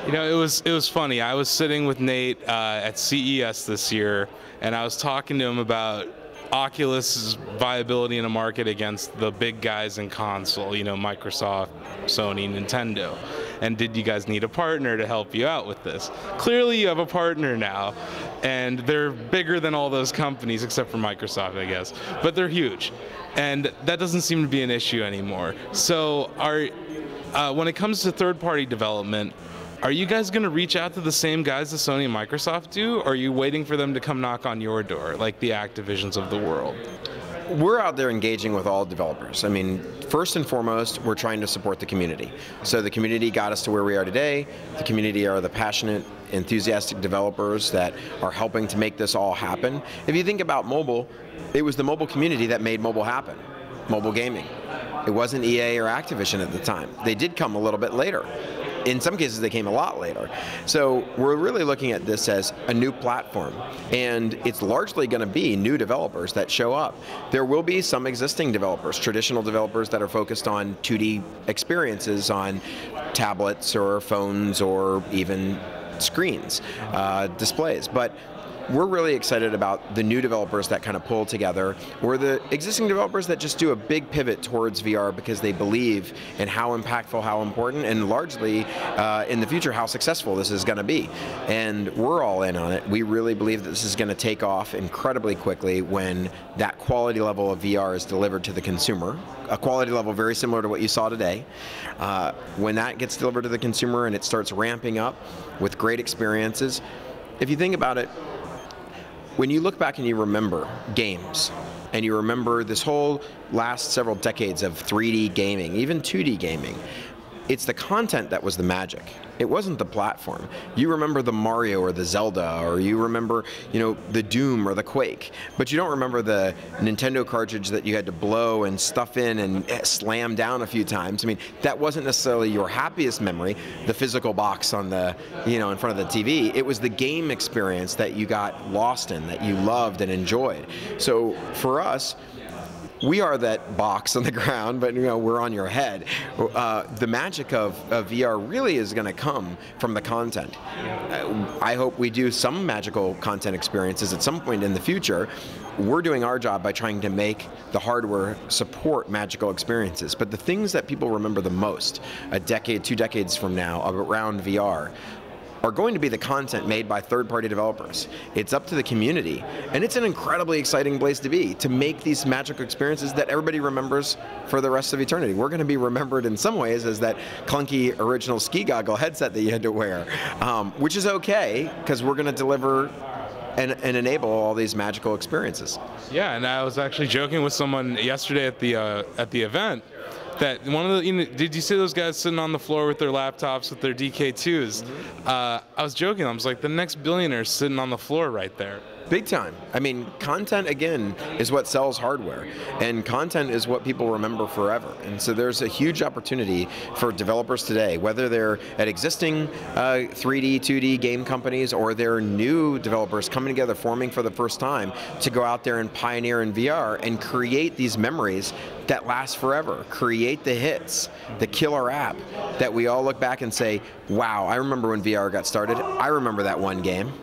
It was funny. I was sitting with Nate at CES this year, and I was talking to him about Oculus' viability in a market against the big guys in console, Microsoft, Sony, Nintendo. And did you guys need a partner to help you out with this? Clearly you have a partner now, and they're bigger than all those companies except for Microsoft, I guess. But they're huge, and that doesn't seem to be an issue anymore. So when it comes to third-party development, are you guys going to reach out to the same guys that Sony and Microsoft do, or are you waiting for them to come knock on your door, like the Activisions of the world? We're out there engaging with all developers. I mean, first and foremost, we're trying to support the community. So the community got us to where we are today. The community are the passionate, enthusiastic developers that are helping to make this all happen. If you think about mobile, it was the mobile community that made mobile happen, mobile gaming. It wasn't EA or Activision at the time. They did come a little bit later. In some cases, they came a lot later. So we're really looking at this as a new platform, and it's largely going to be new developers that show up. There will be some existing developers, traditional developers that are focused on 2D experiences on tablets or phones or even screens, displays. But we're really excited about the new developers that kind of pull together, or the existing developers that just do a big pivot towards VR because they believe in how impactful, how important, and largely in the future how successful this is going to be. And we're all in on it. We really believe that this is going to take off incredibly quickly when that quality level of VR is delivered to the consumer, a quality level very similar to what you saw today. When that gets delivered to the consumer and it starts ramping up with great experiences, if you think about it, when you look back and you remember games, and you remember this whole last several decades of 3D gaming, even 2D gaming, it's the content that was the magic. It wasn't the platform. You remember the Mario or the Zelda, or you remember, the Doom or the Quake, but you don't remember the Nintendo cartridge that you had to blow and stuff in and slam down a few times. I mean, that wasn't necessarily your happiest memory, the physical box on the, in front of the TV. It was the game experience that you got lost in, that you loved and enjoyed. So for us, we are that box on the ground, but we're on your head. The magic of VR really is going to come from the content. I hope we do some magical content experiences at some point in the future. We're doing our job by trying to make the hardware support magical experiences. But the things that people remember the most, a decade, 2 decades from now, around VR, are going to be the content made by third-party developers. It's up to the community, and it's an incredibly exciting place to be, to make these magical experiences that everybody remembers for the rest of eternity. We're going to be remembered in some ways as that clunky original ski goggle headset that you had to wear, which is okay, because we're going to deliver and enable all these magical experiences. Yeah, and I was actually joking with someone yesterday at the event, that one of the, did you see those guys sitting on the floor with their laptops with their DK2s? Mm-hmm. I was joking. I was like, the next billionaire is sitting on the floor right there. Big time. I mean, content, again, is what sells hardware, and content is what people remember forever. And so there's a huge opportunity for developers today, whether they're at existing 3D, 2D game companies, or they're new developers coming together, forming for the first time, to go out there and pioneer in VR and create these memories that last forever. Create the hits, the killer app that we all look back and say, wow, I remember when VR got started. I remember that one game.